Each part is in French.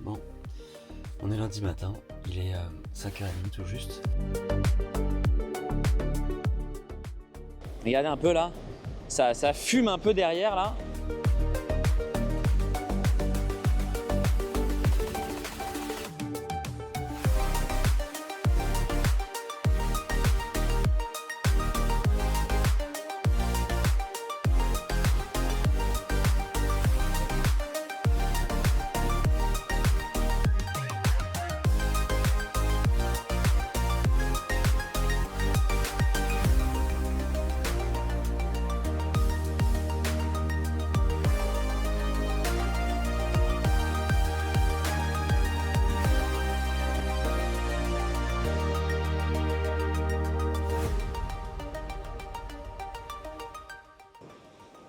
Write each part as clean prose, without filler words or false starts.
Bon, on est lundi matin, il est 5h30 tout juste. Regardez un peu là, ça fume un peu derrière là.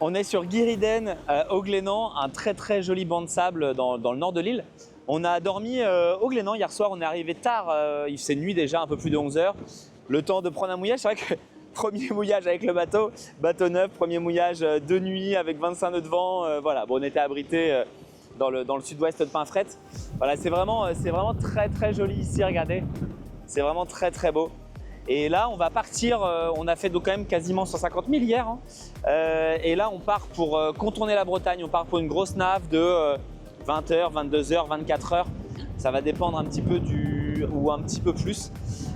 On est sur Guiriden, au Glénan, un très joli banc de sable dans le nord de l'île. On a dormi au Glénan hier soir, on est arrivé tard, il fait nuit déjà, un peu plus de 11 h. Le temps de prendre un mouillage, c'est vrai que premier mouillage avec le bateau neuf, premier mouillage de nuit avec 25 nœuds de vent. Voilà, bon, on était abrité dans le sud-ouest de Pinfret. Voilà, c'est vraiment très joli ici, regardez. C'est vraiment très beau. Et là, on va partir, on a fait donc quand même quasiment 150 000 hier. Hein. Et là, on part pour contourner la Bretagne. On part pour une grosse nave de 20 h, 22 h, 24 h. Ça va dépendre un petit peu ou un petit peu plus.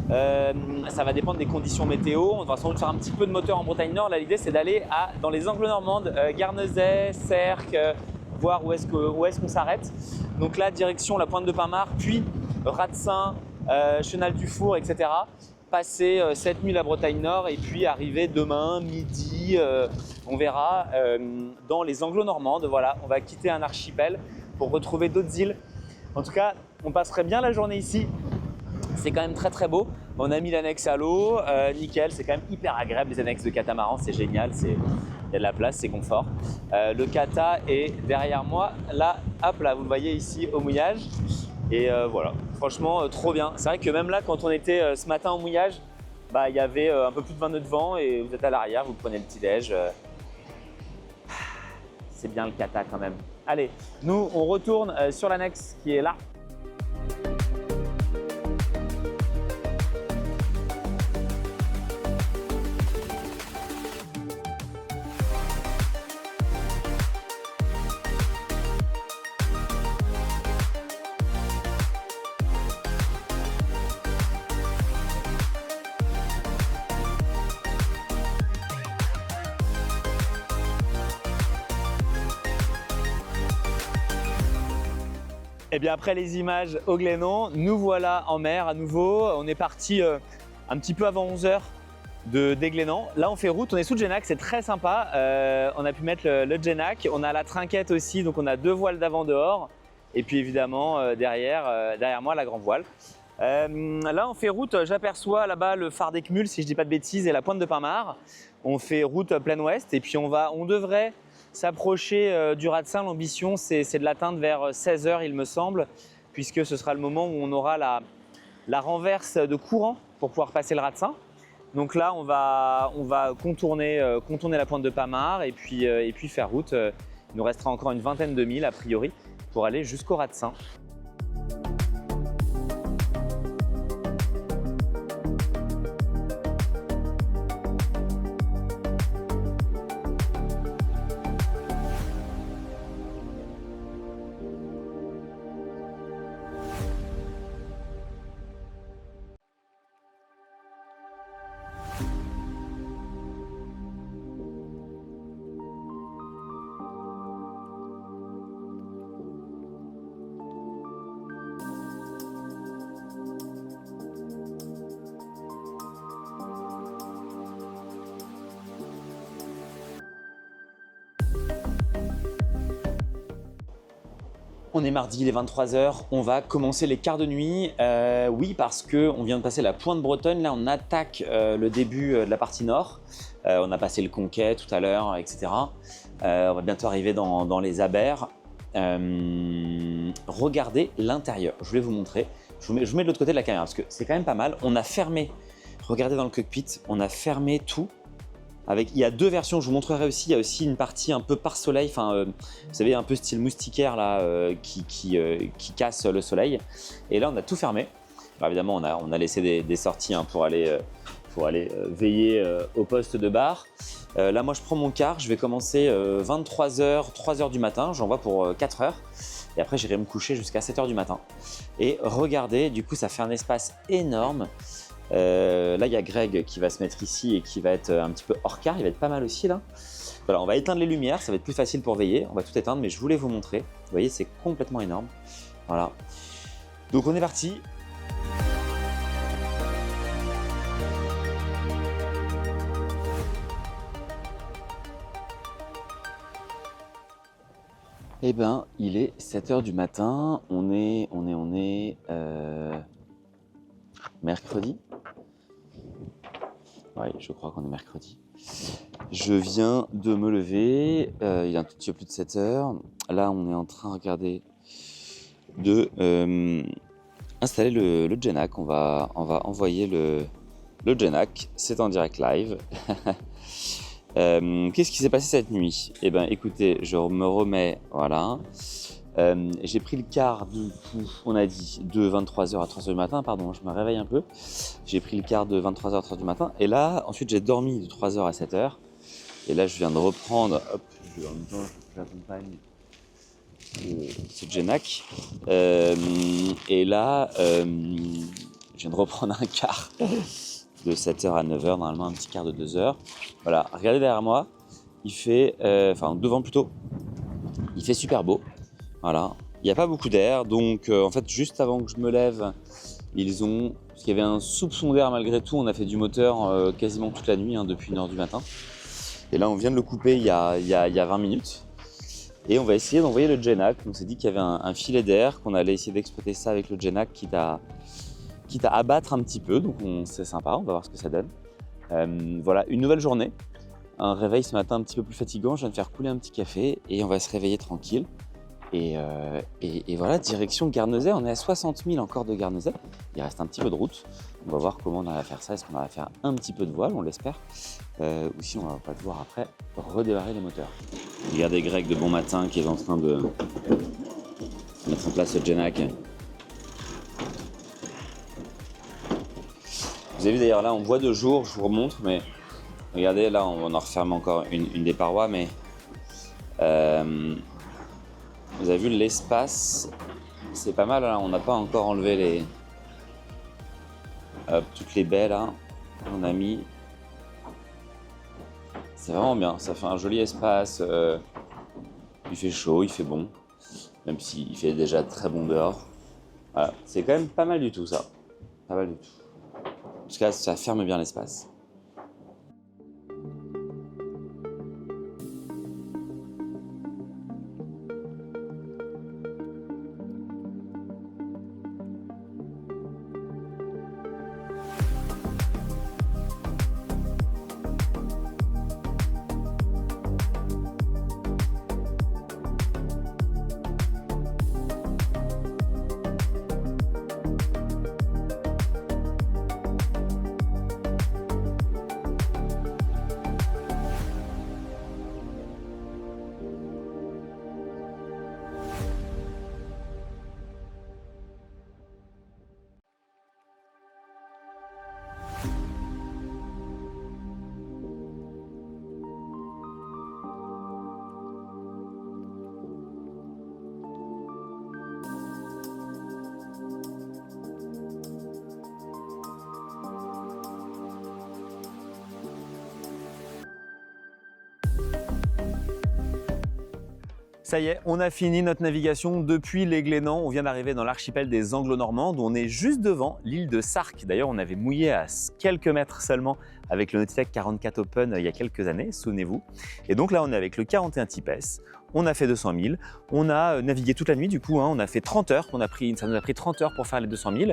Ça va dépendre des conditions météo. On va sans doute faire un petit peu de moteur en Bretagne Nord. Là, l'idée, c'est d'aller dans les Angles normandes, Guernesey, Sercq, voir où est-ce qu'on s'arrête. Donc là, direction la Pointe de Pinmar, puis Ratsin, Chenal-du-Four, etc. Passer cette nuit la Bretagne Nord et puis arriver demain midi, on verra, dans les Anglo-Normandes. Voilà, on va quitter un archipel pour retrouver d'autres îles. En tout cas, on passerait bien la journée ici. C'est quand même très beau. On a mis l'annexe à l'eau, nickel. C'est quand même hyper agréable les annexes de catamaran, c'est génial. Il y a de la place, c'est confort. Le kata est derrière moi. Là, hop, là, vous le voyez ici au mouillage. Et voilà, franchement, trop bien. C'est vrai que même là, quand on était ce matin au mouillage, bah, il y avait un peu plus de 20 nœuds de vent et vous êtes à l'arrière, vous prenez le petit-déj. C'est bien le kata quand même. Allez, nous, on retourne sur l'annexe qui est là. Et bien après les images au Glénan, nous voilà en mer à nouveau. On est parti un petit peu avant 11 h des Glénan. Là on fait route, on est sous le Genac, c'est très sympa. On a pu mettre le Genac, on a la trinquette aussi, donc on a 2 voiles d'avant dehors. Et puis évidemment derrière moi la grand voile. Là on fait route, j'aperçois là-bas le phare d'Eckmühl si je dis pas de bêtises et la Pointe de Pinmar. On fait route plein ouest et puis on devrait s'approcher du Ratsin. L'ambition, c'est de l'atteindre vers 16 h, il me semble, puisque ce sera le moment où on aura la renverse de courant pour pouvoir passer le Ratsin. Donc là, on va contourner la Pointe de Pinmar et puis faire route. Il nous restera encore une vingtaine de milles, a priori, pour aller jusqu'au Ratsin. On est mardi, il est 23 h, on va commencer les quarts de nuit. Oui, parce qu'on vient de passer la Pointe Bretonne, là on attaque le début de la partie nord. On a passé le Conquet tout à l'heure, etc. On va bientôt arriver dans les Abers. Regardez l'intérieur, je vais vous montrer. Je vous mets de l'autre côté de la caméra parce que c'est quand même pas mal. On a fermé, regardez dans le cockpit, on a fermé tout. Il y a 2 versions, je vous montrerai aussi. Il y a aussi une partie un peu par soleil, vous savez, un peu style moustiquaire là, qui casse le soleil. Et là, on a tout fermé. Alors, évidemment, on a laissé des sorties pour aller veiller au poste de bar. Là, moi, je prends mon car. Je vais commencer 23h, 3h du matin. J'envoie pour 4 heures. Et après, j'irai me coucher jusqu'à 7h du matin. Et regardez, du coup, ça fait un espace énorme. Là, il y a Greg qui va se mettre ici et qui va être un petit peu hors quart. Il va être pas mal aussi là. Voilà, on va éteindre les lumières, ça va être plus facile pour veiller. On va tout éteindre, mais je voulais vous montrer. Vous voyez, c'est complètement énorme. Voilà. Donc, on est parti. Eh ben, il est 7h du matin. On est mercredi. Oui, je crois qu'on est mercredi. Je viens de me lever, il est un tout petit peu plus de 7h. Là, on est en train, regardez, de installer le Genac. On va envoyer le Genac, c'est en direct live. Qu'est-ce qui s'est passé cette nuit? Eh bien, écoutez, je me remets, voilà. J'ai pris le car, du coup, on a dit, de 23h à 3h du matin, pardon, je me réveille un peu. J'ai pris le car de 23h à 3h du matin, et là, ensuite, j'ai dormi de 3h à 7h. Et là, je viens de reprendre, hop, en même temps, j'accompagne ce Genac. Et là, je viens de reprendre un car de 7h à 9h, normalement un petit quart de 2h. Voilà, regardez derrière moi, il fait, devant plutôt, il fait super beau. Voilà, il n'y a pas beaucoup d'air, donc en fait, juste avant que je me lève, parce qu'il y avait un soupçon d'air malgré tout, on a fait du moteur quasiment toute la nuit, depuis 1h du matin. Et là, on vient de le couper il y a 20 minutes. Et on va essayer d'envoyer le Genac. On s'est dit qu'il y avait un filet d'air, qu'on allait essayer d'exploiter ça avec le Genac, quitte à abattre un petit peu. Donc c'est sympa, on va voir ce que ça donne. Voilà, une nouvelle journée. Un réveil ce matin un petit peu plus fatigant. Je viens de faire couler un petit café et on va se réveiller tranquille. Et voilà, direction Guernesey. On est à 60 000 encore de Guernesey. Il reste un petit peu de route. On va voir comment on va faire ça. Est-ce qu'on va faire un petit peu de voile, on l'espère. Ou si on va pas devoir après redémarrer les moteurs. Regardez Greg de bon matin qui est en train de mettre en place le Genac. Vous avez vu d'ailleurs là, on voit de jour, je vous remontre, mais regardez là, on en referme encore une des parois, mais vous avez vu l'espace, c'est pas mal là, on n'a pas encore enlevé toutes les baies là, on a mis. C'est vraiment bien, ça fait un joli espace, il fait chaud, il fait bon, même s'il fait déjà très bon dehors. Voilà, c'est quand même pas mal du tout ça, pas mal du tout. En tout cas, ça ferme bien l'espace. Ça y est, on a fini notre navigation depuis les Glénans. On vient d'arriver dans l'archipel des Anglo-Normandes où on est juste devant l'île de Sark. D'ailleurs, on avait mouillé à quelques mètres seulement avec le Nautilus 44 Open il y a quelques années, souvenez-vous. Et donc là, on est avec le 41 Type S. On a fait 200 000. On a navigué toute la nuit, du coup, on a fait 30 heures. Ça nous a pris 30 heures pour faire les 200 000.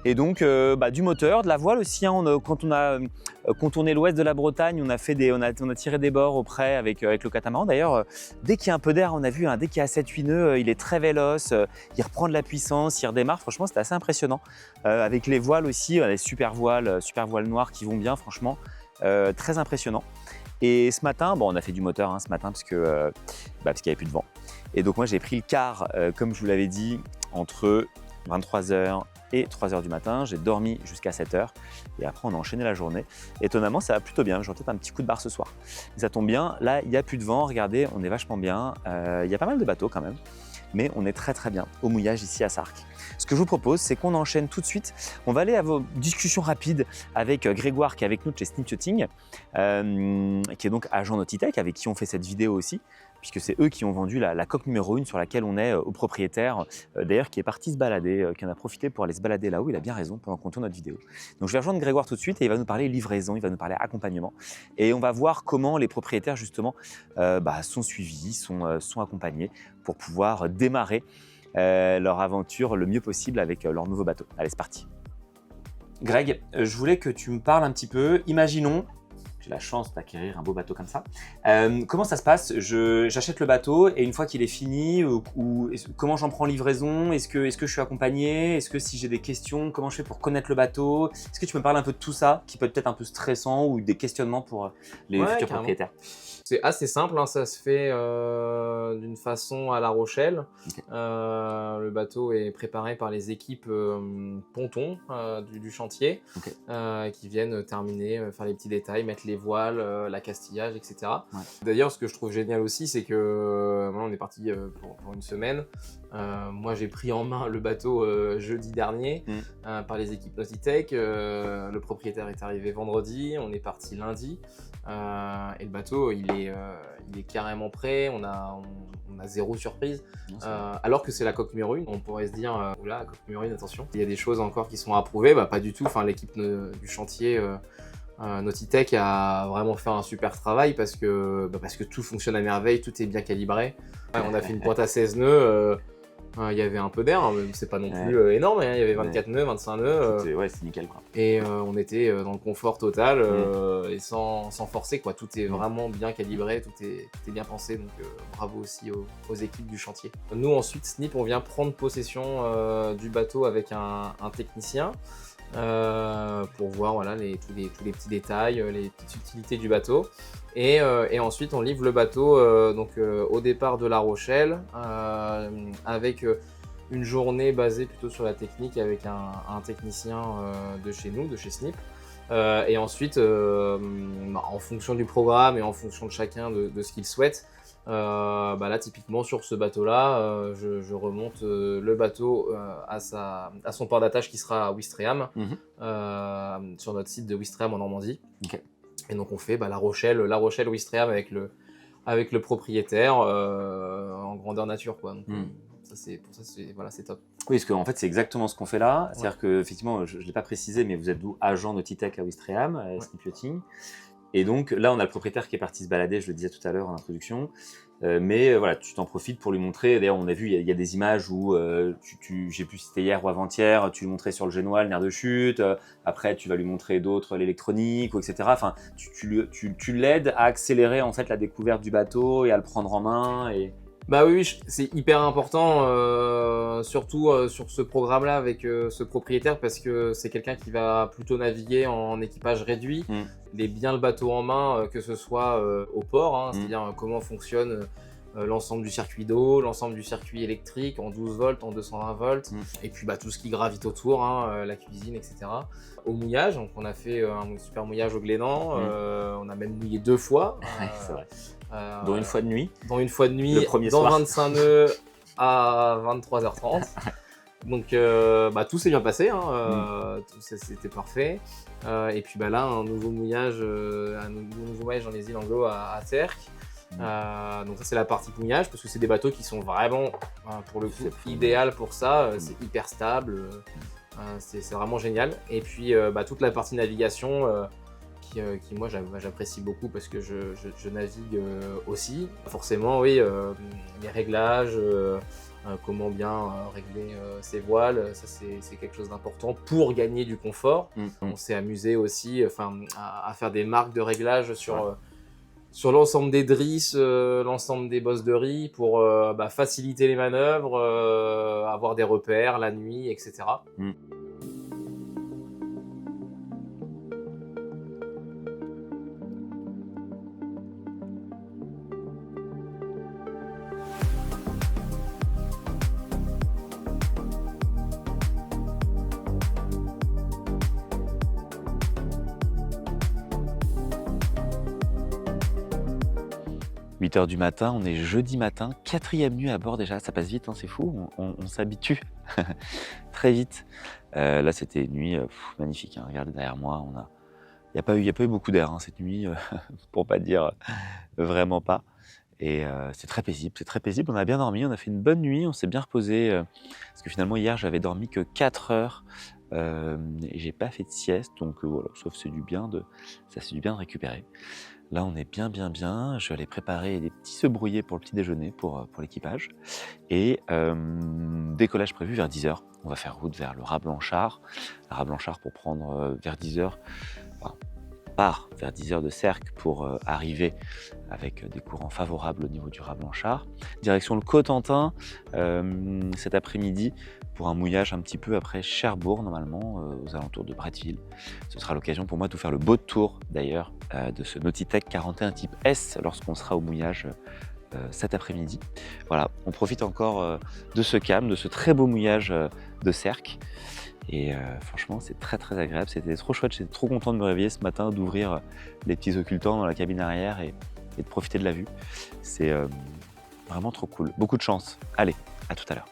Et donc, du moteur, de la voile aussi. Quand on a contourné l'ouest de la Bretagne, on a tiré des bords auprès avec le catamaran. D'ailleurs, dès qu'il y a un peu d'air, on a vu, dès qu'il y a 7-8 nœuds, il est très véloce. Il reprend de la puissance, il redémarre. Franchement, c'était assez impressionnant. Avec les voiles aussi, les super voiles noires qui vont bien, franchement. Très impressionnant. Et ce matin, bon, on a fait du moteur ce matin parce qu'il n'y avait plus de vent. Et donc moi j'ai pris le quart, comme je vous l'avais dit, entre 23h et 3h du matin. J'ai dormi jusqu'à 7h et après on a enchaîné la journée. Étonnamment, ça va plutôt bien. J'aurai peut-être un petit coup de barre ce soir. Et ça tombe bien, là il n'y a plus de vent, regardez, on est vachement bien. Il y a pas mal de bateaux quand même, mais on est très très bien au mouillage ici à Sark. Ce que je vous propose, c'est qu'on enchaîne tout de suite. On va aller à vos discussions rapides avec Grégoire qui est avec nous de chez Snip Yachting, qui est donc agent Nautitech, avec qui on fait cette vidéo aussi, puisque c'est eux qui ont vendu la coque numéro 1 sur laquelle on est au propriétaire, d'ailleurs qui est parti se balader, qui en a profité pour aller se balader là-haut. Il a bien raison pendant qu'on tourne notre vidéo. Donc je vais rejoindre Grégoire tout de suite et il va nous parler livraison, il va nous parler accompagnement. Et on va voir comment les propriétaires justement sont suivis, sont accompagnés pour pouvoir démarrer leur aventure le mieux possible avec leur nouveau bateau. Allez, c'est parti. Greg, je voulais que tu me parles un petit peu. Imaginons, j'ai la chance d'acquérir un beau bateau comme ça. Comment ça se passe? J'achète le bateau et une fois qu'il est fini, comment j'en prends livraison? Est-ce que je suis accompagné? Est-ce que si j'ai des questions, comment je fais pour connaître le bateau? Est-ce que tu me parles un peu de tout ça qui peut être un peu stressant ou des questionnements pour les futurs carrément. propriétaires? C'est assez simple, ça se fait d'une façon à La Rochelle. Okay. Le bateau est préparé par les équipes pontons du chantier, okay. Qui viennent terminer, faire les petits détails, mettre les voiles, l'accastillage, etc. Ouais. D'ailleurs, ce que je trouve génial aussi, c'est que on est parti pour une semaine. Moi, j'ai pris en main le bateau jeudi dernier par les équipes Nautitech. Le propriétaire est arrivé vendredi, on est parti lundi. Et le bateau, il est carrément prêt, on a zéro surprise. Non, alors que c'est la coque numéro 1, on pourrait se dire, oula, la coque numéro 1, attention, il y a des choses encore qui sont approuvées, pas du tout. L'équipe du chantier Nautitech a vraiment fait un super travail parce que tout fonctionne à merveille, tout est bien calibré. On a fait une pointe à 16 nœuds. Il y avait un peu d'air, mais c'est pas non plus énorme, il y avait 24 nœuds, 25 nœuds. Ouais, c'est nickel quoi. Et on était dans le confort total et sans forcer quoi. Tout est vraiment bien calibré, tout est bien pensé, donc bravo aussi aux équipes du chantier. Nous ensuite, Snip, on vient prendre possession du bateau avec un technicien pour voir voilà, tous les petits détails, les petites subtilités du bateau. Et ensuite, on livre le bateau au départ de La Rochelle avec une journée basée plutôt sur la technique avec un technicien de chez nous, de chez Snip. Et ensuite, en fonction du programme et en fonction de chacun de ce qu'il souhaite, là typiquement sur ce bateau-là, je remonte le bateau à son port d'attache qui sera à Ouistreham, sur notre site de Ouistreham en Normandie. Okay. Et donc on fait La Rochelle, Ouistreham avec le propriétaire en grandeur nature quoi. Donc, c'est top. Oui, parce qu'en fait, c'est exactement ce qu'on fait là. C'est-à-dire que, effectivement, je ne l'ai pas précisé, mais vous êtes agent Nautitech à Ouistreham, à Snip Yachting. Et donc là, on a le propriétaire qui est parti se balader, je le disais tout à l'heure en introduction. Mais voilà, tu t'en profites pour lui montrer. D'ailleurs, on a vu, il y a des images où, j'ai pu citer hier ou avant-hier, tu lui montrais sur le génois le nerf de chute. Après, tu vas lui montrer d'autres, l'électronique, etc. Enfin, tu l'aides à accélérer en fait la découverte du bateau et à le prendre en main. Oui, c'est hyper important, surtout sur ce programme-là avec ce propriétaire parce que c'est quelqu'un qui va plutôt naviguer en équipage réduit. Il est bien le bateau en main, que ce soit au port, c'est-à-dire comment fonctionne l'ensemble du circuit d'eau, l'ensemble du circuit électrique en 12 volts, en 220 volts, et puis tout ce qui gravite autour, la cuisine, etc. Au mouillage, donc on a fait un super mouillage au Glénan, on a même mouillé 2 fois. C'est vrai. Dont une fois de nuit. Dans une fois de nuit, le premier dans soir. 25 nœuds à 23h30. Donc tout s'est bien passé, tout c'était parfait. Et puis là, un nouveau mouillage dans les îles Anglo à Terck. Donc ça c'est la partie mouillage parce que c'est des bateaux qui sont vraiment pour le coup idéal pour ça, c'est hyper stable, c'est vraiment génial. Et puis toute la partie navigation qui moi j'apprécie beaucoup parce que je navigue aussi. Forcément oui, les réglages, comment bien régler ses voiles, ça c'est quelque chose d'important pour gagner du confort. On s'est amusé aussi à faire des marques de réglage sur l'ensemble des drisses, l'ensemble des bosses de riz pour faciliter les manœuvres, avoir des repères la nuit, etc. 8h du matin, on est jeudi matin, 4e nuit à bord déjà, ça passe vite, hein, c'est fou, on s'habitue très vite. Là, c'était une nuit magnifique, hein. Regardez derrière moi, il n'y a pas eu beaucoup d'air hein, cette nuit, pour pas dire vraiment pas. Et c'est très paisible, on a bien dormi, on a fait une bonne nuit, on s'est bien reposé, parce que finalement hier j'avais dormi que 4 heures, et j'ai pas fait de sieste, donc voilà, sauf ça fait du bien de récupérer. Là, on est bien. Je vais aller préparer des petits œufs brouillés pour le petit déjeuner pour l'équipage. Et décollage prévu vers 10h. On va faire route vers le Raz Blanchard. Le Raz Blanchard pour prendre vers 10h. Enfin, on part vers 10h de Sercq pour arriver avec des courants favorables au niveau du Raz Blanchard. Direction le Cotentin cet après-midi pour un mouillage un petit peu après Cherbourg, normalement, aux alentours de Bretteville. Ce sera l'occasion pour moi de vous faire le beau tour, d'ailleurs, de ce Nautitech 41 type S lorsqu'on sera au mouillage cet après-midi. Voilà, on profite encore de ce calme, de ce très beau mouillage de Sercq. Et franchement, c'est très agréable. C'était trop chouette, j'étais trop content de me réveiller ce matin, d'ouvrir les petits occultants dans la cabine arrière et de profiter de la vue. C'est vraiment trop cool. Beaucoup de chance. Allez, à tout à l'heure.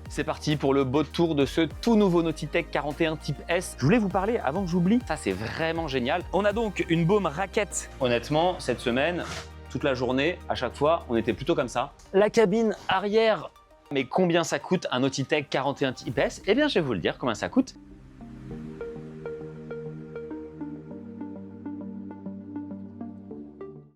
C'est parti pour le beau tour de ce tout nouveau Nautitech 41 type S. Je voulais vous parler avant que j'oublie, ça c'est vraiment génial. On a donc une baume raquette. Honnêtement, cette semaine, toute la journée, à chaque fois, on était plutôt comme ça. La cabine arrière. Mais combien ça coûte un Nautitech 41 type S? Eh bien, je vais vous le dire combien ça coûte.